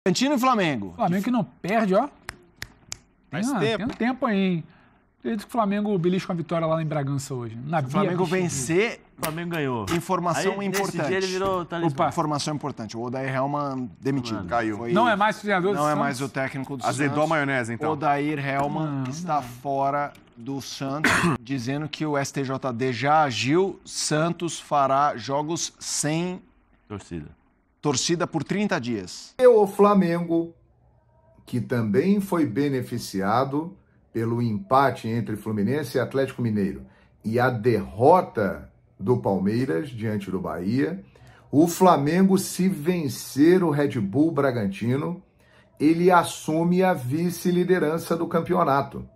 Bragantino e Flamengo. Flamengo que não perde, ó. Tem um tempo aí, hein? Desde que o Flamengo belisca uma vitória lá em Bragança hoje. O Flamengo vencer. O Flamengo ganhou. Informação importante. Nesse dia ele virou Opa, informação importante. O Odair Hellmann demitido. Caiu. Não é mais treinador do Não é Santos? mais o técnico do Santos. Azedou a maionese, então. Odair Hellmann está fora do Santos, dizendo que o STJD já agiu. Santos fará jogos sem torcida por 30 dias. E o Flamengo, que também foi beneficiado pelo empate entre Fluminense e Atlético Mineiro e a derrota do Palmeiras diante do Bahia, o Flamengo, se vencer o Red Bull Bragantino, ele assume a vice-liderança do campeonato.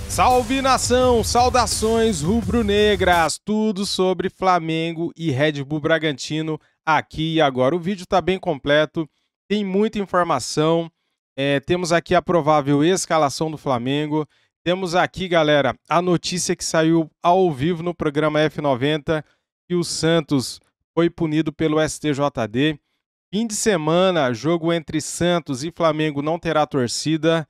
Salve nação, saudações rubro-negras, tudo sobre Flamengo e Red Bull Bragantino aqui e agora. O vídeo está bem completo, tem muita informação, temos aqui a provável escalação do Flamengo, temos aqui, galera, a notícia que saiu ao vivo no programa F90, que o Santos foi punido pelo STJD. Fim de semana, jogo entre Santos e Flamengo não terá torcida.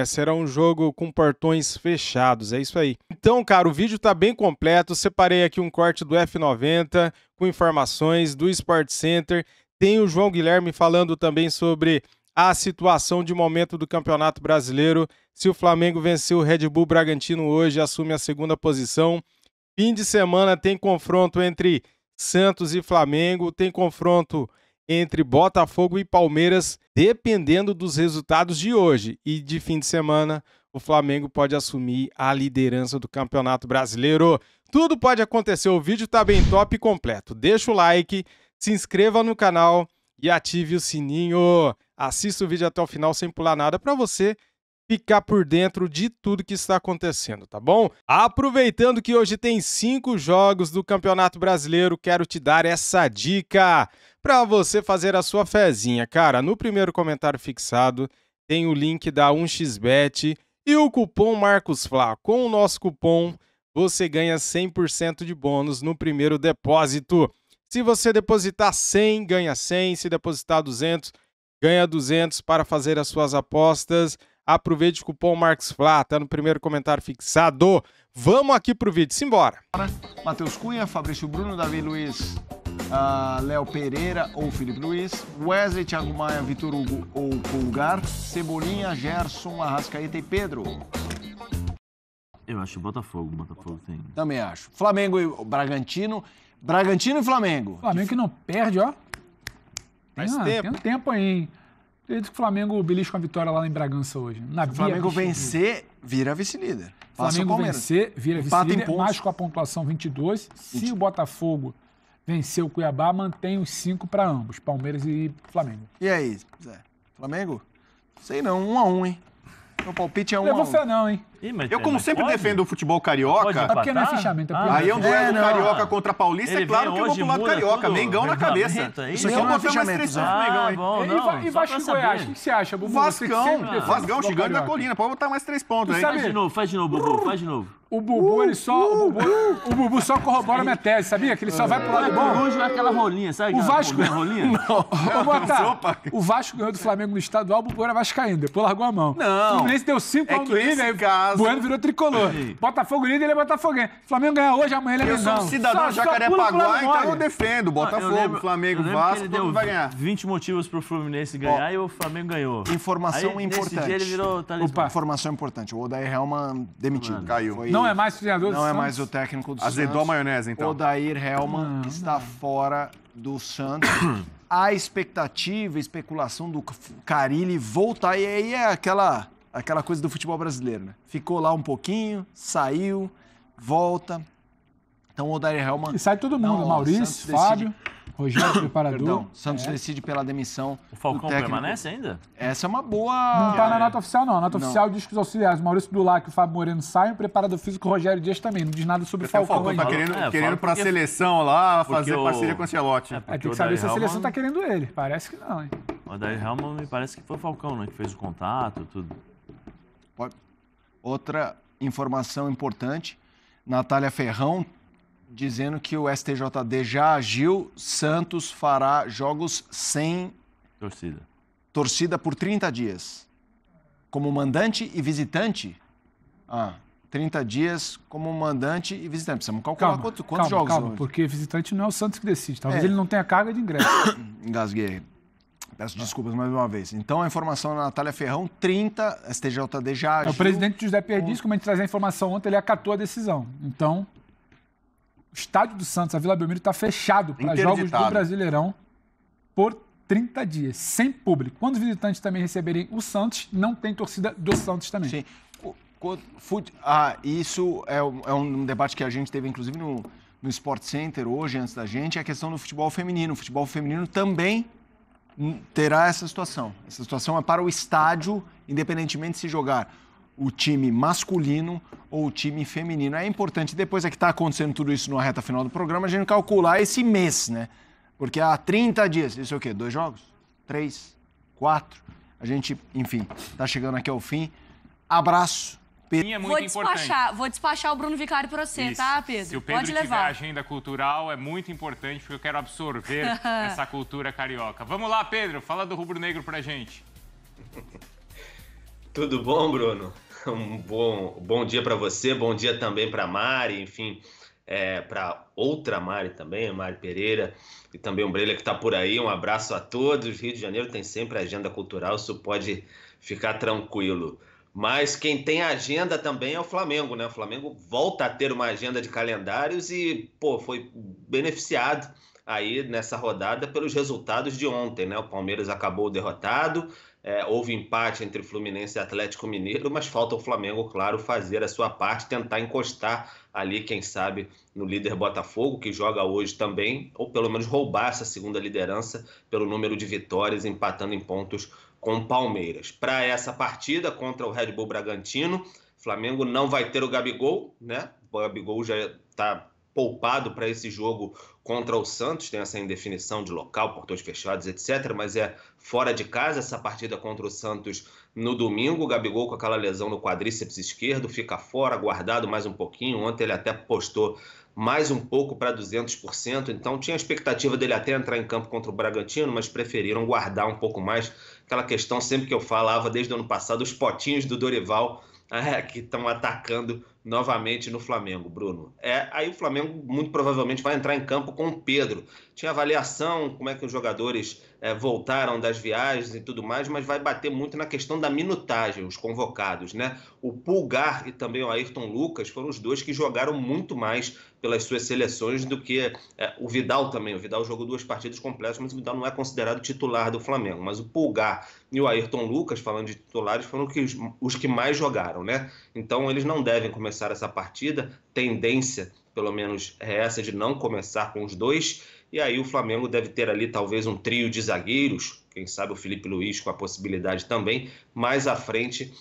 Será um jogo com portões fechados, é isso aí. Então, cara, o vídeo tá bem completo, separei aqui um corte do F90 com informações do Sport Center. Tem o João Guilherme falando também sobre a situação de momento do Campeonato Brasileiro. Se o Flamengo vencer o Red Bull Bragantino hoje, assume a segunda posição. Fim de semana tem confronto entre Santos e Flamengo, tem confronto entre Botafogo e Palmeiras, dependendo dos resultados de hoje e de fim de semana, o Flamengo pode assumir a liderança do Campeonato Brasileiro. Tudo pode acontecer, o vídeo tá bem top e completo. Deixa o like, se inscreva no canal e ative o sininho. Assista o vídeo até o final sem pular nada para você ficar por dentro de tudo que está acontecendo, tá bom? Aproveitando que hoje tem 5 jogos do Campeonato Brasileiro, quero te dar essa dica para você fazer a sua fezinha. Cara, no primeiro comentário fixado tem o link da 1xBet e o cupom MarcosFla. Com o nosso cupom, você ganha 100% de bônus no primeiro depósito. Se você depositar 100, ganha 100. Se depositar 200, ganha 200 para fazer as suas apostas. Aproveite o cupom MarcosFla, tá no primeiro comentário fixado. Vamos aqui pro vídeo, simbora. Matheus Cunha, Fabrício Bruno, Davi Luiz, Léo Pereira ou Felipe Luiz, Wesley, Thiago Maia, Vitor Hugo ou Pulgar, Cebolinha, Gerson, Arrascaeta e Pedro. Eu acho o Botafogo tem. Também acho. Flamengo e Bragantino, Bragantino e Flamengo. Flamengo que não perde, ó. Tem um tempo aí, hein? Desde que o Flamengo belisca uma vitória lá em Bragança hoje. Se o Flamengo vencer, vira vice-líder. Flamengo vencer, vira vice-líder, mais com a pontuação 22. Se o Botafogo vencer o Cuiabá, mantém os 5 para ambos, Palmeiras e Flamengo. E aí, Zé? Flamengo? Sei não, 1-1, hein? Meu palpite é 1-1. Levou fé não, hein? Eu, como sempre defendo o futebol carioca... É porque não é fichamento. Aí é um duelo carioca contra Paulista, é claro que eu vou pro lado carioca. Mengão na cabeça. Isso aqui é um fichamento, Zé. E Vasco e Goiás, o que você acha, Bubu? Vascão, gigante da colina. Pode botar mais 3 pontos aí. Faz de novo, Bubu, faz de novo. O Bubu, o Bubu só corrobora a minha tese, sabia? Que ele só vai pro lado bom. Hoje é aquela rolinha, sabe? O Vasco... rolinha? O Vasco ganhou do Flamengo no estadual, o Bubu era vascaíno, depois largou a mão. Não. O Fluminense deu 5 que nesse caso... Bueno virou tricolor. Botafogo líder, ele é Botafoguense. Flamengo ganha hoje, amanhã ele é Mengão. Eu sou um cidadão de Jacarepaguá, então eu defendo. Botafogo, Flamengo, Vasco, todo mundo vai ganhar. 20 motivos pro Fluminense ganhar e o Flamengo ganhou. Informação importante. Nesse dia ele virou Informação importante. O Odair Hellmann demitido. Caiu. Não é mais treinador do Santos? Não é mais o técnico do Santos. Azedou a maionese, então. Odair Hellmann está fora do Santos. A expectativa, especulação do Carille voltar. E aí é aquela coisa do futebol brasileiro, né? Ficou lá um pouquinho, saiu, volta. Então o Odair Hellmann... E sai todo mundo, Maurício, Fábio, Rogério, preparador. Perdão, Santos decide pela demissão. O Falcão permanece ainda? Essa é uma boa... Não tá na nota oficial, não. A nota oficial diz que os auxiliares, Maurício Dulac e o Fábio Moreno saem, o preparador físico Rogério Dias também. Não diz nada sobre o Falcão ainda. Tá querendo pra seleção lá, fazer parceria com o Ancelotti. Tem que saber se a seleção tá querendo ele. Parece que não, hein? O Odair Hellmann me parece que foi o Falcão, né? Que fez o contato, tudo. Outra informação importante, Natália Ferrão dizendo que o STJD já agiu, Santos fará jogos sem torcida por 30 dias. Como mandante e visitante? 30 dias como mandante e visitante. Precisamos calcular quantos jogos. Calma, porque visitante não é o Santos que decide. Talvez ele não tenha carga de ingresso. Engasguei. Peço desculpas mais uma vez. Então, a informação da Natália Ferrão, 30, STJD já agiu. O presidente José Perdiz, como a gente trazia a informação ontem, ele acatou a decisão. Então, o estádio do Santos, a Vila Belmiro, está fechado para jogos do Brasileirão por 30 dias, sem público. Quando os visitantes também receberem o Santos, não tem torcida do Santos também. Sim. Isso é um debate que a gente teve, inclusive, no Sport Center hoje, antes da gente, é a questão do futebol feminino. O futebol feminino também terá essa situação. Essa situação é para o estádio, independentemente de se jogar o time masculino ou o time feminino. É importante, depois é que está acontecendo tudo isso na reta final do programa, a gente calcular esse mês, né? Porque há 30 dias, isso é o quê? 2 jogos? 3? 4? A gente, enfim, está chegando aqui ao fim. Abraço. Vou despachar o Bruno Vicari para você, tá, Pedro? Se o Pedro tiver agenda cultural, é muito importante, porque eu quero absorver essa cultura carioca. Vamos lá, Pedro, fala do rubro-negro pra gente. Tudo bom, Bruno? Um bom dia para você, bom dia também para Mari, enfim, para outra Mari também, a Mari Pereira, e também o Breila que está por aí. Um abraço a todos. Rio de Janeiro tem sempre agenda cultural, isso pode ficar tranquilo. Mas quem tem agenda também é o Flamengo, né? O Flamengo volta a ter uma agenda de calendários e, foi beneficiado aí nessa rodada pelos resultados de ontem, né? O Palmeiras acabou derrotado, houve empate entre Fluminense e Atlético Mineiro, mas falta o Flamengo, claro, fazer a sua parte, tentar encostar ali, quem sabe, no líder Botafogo, que joga hoje também, ou pelo menos roubar essa segunda liderança pelo número de vitórias, empatando em pontos com o Palmeiras. Para essa partida contra o Red Bull Bragantino, o Flamengo não vai ter o Gabigol, né? O Gabigol já está poupado para esse jogo contra o Santos, tem essa indefinição de local, portões fechados, etc., mas é fora de casa essa partida contra o Santos no domingo. O Gabigol com aquela lesão no quadríceps esquerdo, fica fora, guardado mais um pouquinho. Ontem ele até postou mais um pouco para 200%, então tinha a expectativa dele até entrar em campo contra o Bragantino, mas preferiram guardar um pouco mais. Aquela questão sempre que eu falava desde o ano passado, os potinhos do Dorival que estão atacando novamente no Flamengo, Bruno. Aí o Flamengo muito provavelmente vai entrar em campo com o Pedro. Tinha avaliação, como é que os jogadores voltaram das viagens e tudo mais, mas vai bater muito na questão da minutagem, os convocados, né? O Pulgar e também o Ayrton Lucas foram os dois que jogaram muito mais pelas suas seleções do que o Vidal também. O Vidal jogou 2 partidas completas, mas o Vidal não é considerado titular do Flamengo. Mas o Pulgar e o Ayrton Lucas, falando de titulares, foram os que mais jogaram, né? Então eles não devem começar essa partida. Tendência, pelo menos, é essa de não começar com os dois. E aí o Flamengo deve ter ali talvez um trio de zagueiros, quem sabe o Felipe Luiz com a possibilidade também. Mais à frente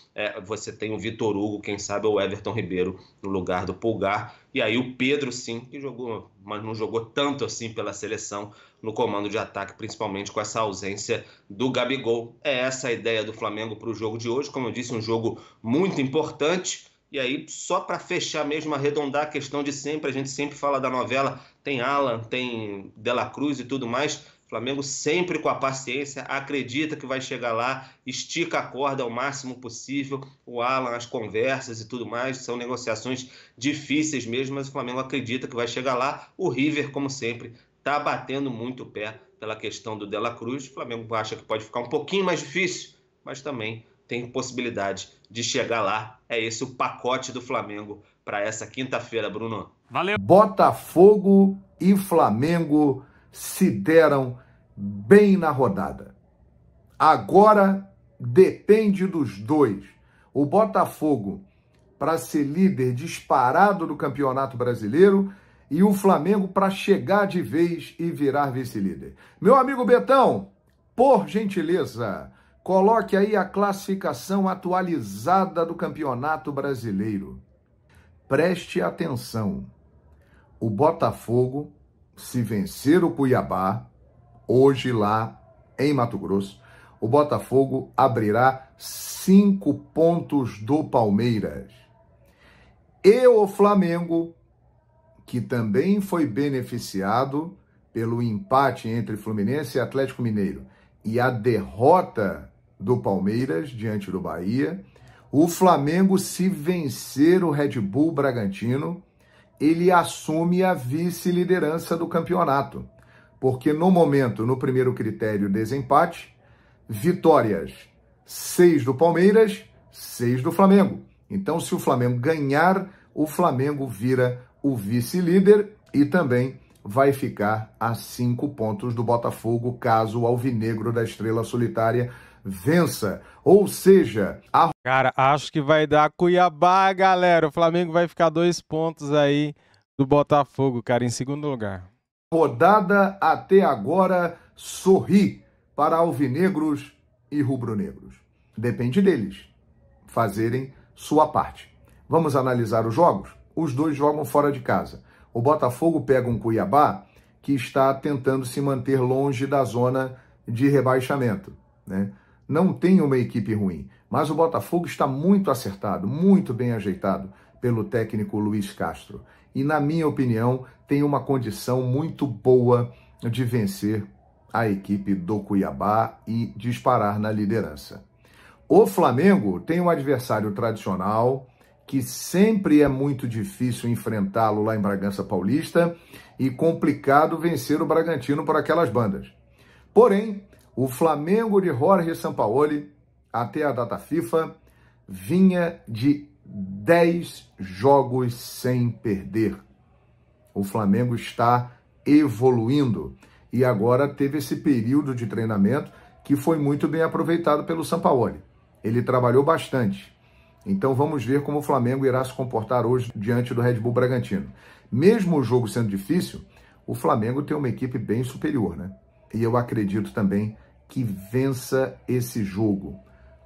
você tem o Vitor Hugo, quem sabe o Everton Ribeiro no lugar do Pulgar. E aí o Pedro, sim, que jogou, mas não jogou tanto assim pela seleção no comando de ataque, principalmente com essa ausência do Gabigol. É essa a ideia do Flamengo para o jogo de hoje. Como eu disse, um jogo muito importante. E aí, só para fechar mesmo, arredondar a questão de sempre, a gente sempre fala da novela, tem Alan, tem De La Cruz e tudo mais. Flamengo sempre com a paciência, acredita que vai chegar lá, estica a corda ao máximo possível. O Alan, as conversas e tudo mais, são negociações difíceis mesmo, mas o Flamengo acredita que vai chegar lá. O River, como sempre, está batendo muito o pé pela questão do De La Cruz. O Flamengo acha que pode ficar um pouquinho mais difícil, mas também tem possibilidade de chegar lá. É esse o pacote do Flamengo para essa quinta-feira, Bruno. Valeu! Botafogo e Flamengo se deram bem na rodada. Agora depende dos dois. O Botafogo para ser líder disparado do Campeonato Brasileiro e o Flamengo para chegar de vez e virar vice-líder. Meu amigo Betão, por gentileza, coloque aí a classificação atualizada do Campeonato Brasileiro. Preste atenção. O Botafogo, se vencer o Cuiabá, hoje lá em Mato Grosso, o Botafogo abrirá 5 pontos do Palmeiras. E o Flamengo que também foi beneficiado pelo empate entre Fluminense e Atlético Mineiro e a derrota do Palmeiras diante do Bahia, o Flamengo, se vencer o Red Bull Bragantino, ele assume a vice-liderança do campeonato. Porque no momento, no primeiro critério, desempate, vitórias 6 do Palmeiras, 6 do Flamengo. Então, se o Flamengo ganhar, o Flamengo vira o vice-líder e também vai ficar a 5 pontos do Botafogo, caso o Alvinegro da Estrela Solitária vença. Ou seja, a... Cara, acho que vai dar Cuiabá, galera. O Flamengo vai ficar 2 pontos aí do Botafogo, cara, em segundo lugar. Rodada até agora sorri para alvinegros e rubro-negros. Depende deles fazerem sua parte. Vamos analisar os jogos? Os dois jogam fora de casa. O Botafogo pega um Cuiabá que está tentando se manter longe da zona de rebaixamento, né? Não tem uma equipe ruim, mas o Botafogo está muito acertado, muito bem ajeitado pelo técnico Luiz Castro. E, na minha opinião, tem uma condição muito boa de vencer a equipe do Cuiabá e disparar na liderança. O Flamengo tem um adversário tradicional, que sempre é muito difícil enfrentá-lo lá em Bragança Paulista e complicado vencer o Bragantino por aquelas bandas. Porém, o Flamengo de Jorge Sampaoli, até a data FIFA, vinha de 10 jogos sem perder. O Flamengo está evoluindo e agora teve esse período de treinamento que foi muito bem aproveitado pelo Sampaoli. Ele trabalhou bastante. Então vamos ver como o Flamengo irá se comportar hoje diante do Red Bull Bragantino. Mesmo o jogo sendo difícil, o Flamengo tem uma equipe bem superior, né? E eu acredito também que vença esse jogo.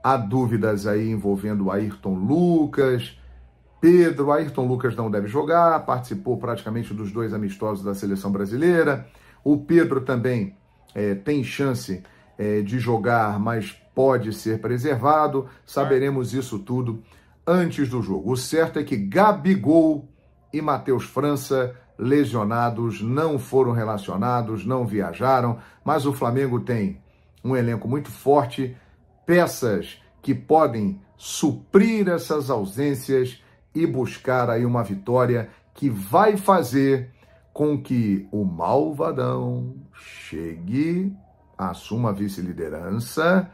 Há dúvidas aí envolvendo o Ayrton Lucas, Pedro. Ayrton Lucas não deve jogar, participou praticamente dos 2 amistosos da seleção brasileira. O Pedro também tem chance de jogar, mas pode ser preservado. Saberemos isso tudo antes do jogo. O certo é que Gabigol e Matheus França, lesionados, não foram relacionados, não viajaram, mas o Flamengo tem um elenco muito forte, peças que podem suprir essas ausências e buscar aí uma vitória que vai fazer com que o Malvadão chegue, assuma a vice-liderança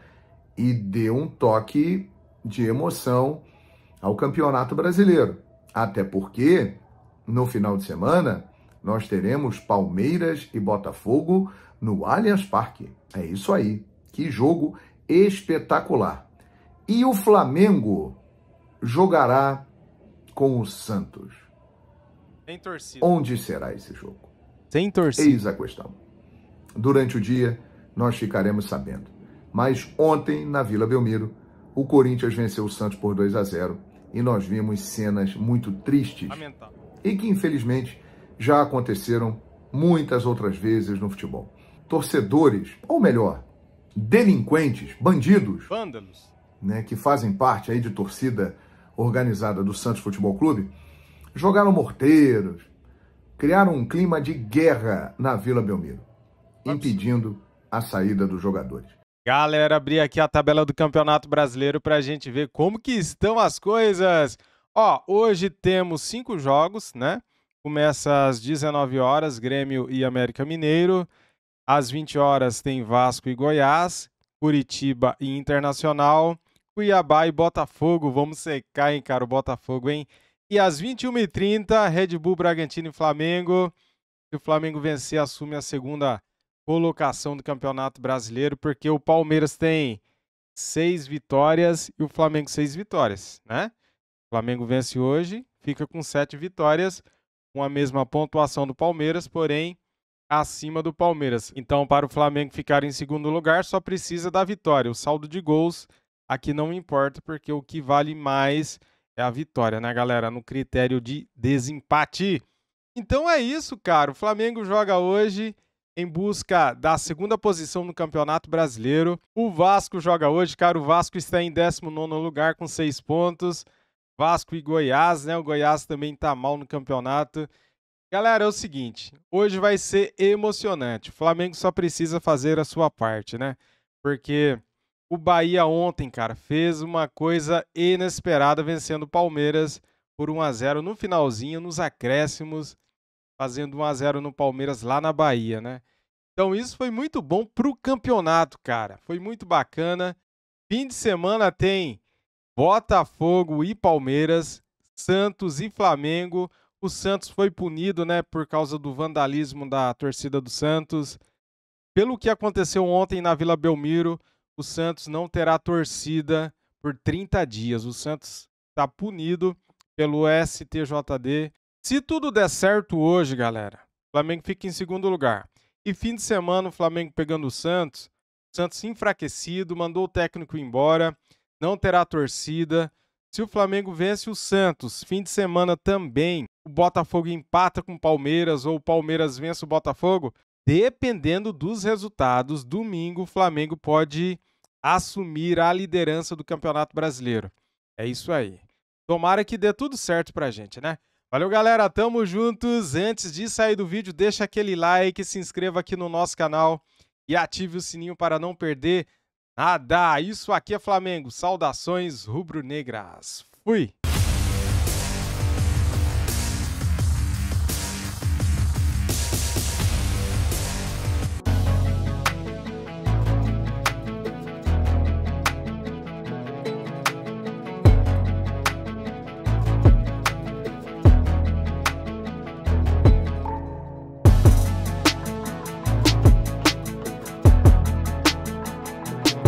e dê um toque de emoção ao Campeonato Brasileiro. Até porque, no final de semana, nós teremos Palmeiras e Botafogo no Allianz Parque. É isso aí. Que jogo espetacular. E o Flamengo jogará com o Santos. Sem torcida. Onde será esse jogo? Sem torcida. Eis a questão. Durante o dia, nós ficaremos sabendo. Mas ontem, na Vila Belmiro, o Corinthians venceu o Santos por 2-0 e nós vimos cenas muito tristes e que, infelizmente, já aconteceram muitas outras vezes no futebol. Torcedores, ou melhor, delinquentes, bandidos, vândalos, né, que fazem parte aí de torcida organizada do Santos Futebol Clube, jogaram morteiros, criaram um clima de guerra na Vila Belmiro, impedindo a saída dos jogadores. Galera, abri aqui a tabela do Campeonato Brasileiro para a gente ver como que estão as coisas. Ó, hoje temos 5 jogos, né? Começa às 19 horas, Grêmio e América Mineiro. Às 20 horas tem Vasco e Goiás, Curitiba e Internacional, Cuiabá e Botafogo. Vamos secar, hein, cara, o Botafogo, hein? E às 21h30, Red Bull, Bragantino e Flamengo. Se o Flamengo vencer, assume a segunda colocação do Campeonato Brasileiro, porque o Palmeiras tem 6 vitórias e o Flamengo 6 vitórias, né? O Flamengo vence hoje, fica com 7 vitórias, com a mesma pontuação do Palmeiras, porém acima do Palmeiras. Então, para o Flamengo ficar em segundo lugar, só precisa da vitória. O saldo de gols aqui não importa, porque o que vale mais é a vitória, né, galera? No critério de desempate. Então é isso, cara. O Flamengo joga hoje em busca da segunda posição no Campeonato Brasileiro. O Vasco joga hoje, cara. O Vasco está em 19º lugar com 6 pontos. Vasco e Goiás, né? O Goiás também tá mal no campeonato. Galera, é o seguinte, hoje vai ser emocionante. O Flamengo só precisa fazer a sua parte, né? Porque o Bahia ontem, cara, fez uma coisa inesperada vencendo o Palmeiras por 1-0 no finalzinho, nos acréscimos, fazendo 1-0 no Palmeiras lá na Bahia, né? Então isso foi muito bom pro campeonato, cara. Foi muito bacana. Fim de semana tem Botafogo e Palmeiras, Santos e Flamengo. O Santos foi punido, né, por causa do vandalismo da torcida do Santos. Pelo que aconteceu ontem na Vila Belmiro, o Santos não terá torcida por 30 dias. O Santos está punido pelo STJD. Se tudo der certo hoje, galera, o Flamengo fica em segundo lugar. E fim de semana, o Flamengo pegando o Santos enfraquecido, mandou o técnico embora, não terá torcida. Se o Flamengo vence o Santos, fim de semana também, o Botafogo empata com o Palmeiras ou o Palmeiras vence o Botafogo, dependendo dos resultados, domingo o Flamengo pode assumir a liderança do Campeonato Brasileiro. É isso aí. Tomara que dê tudo certo pra gente, né? Valeu, galera. Tamo juntos. Antes de sair do vídeo, deixa aquele like, se inscreva aqui no nosso canal e ative o sininho para não perder nada. Isso aqui é Flamengo. Saudações rubro-negras. Fui!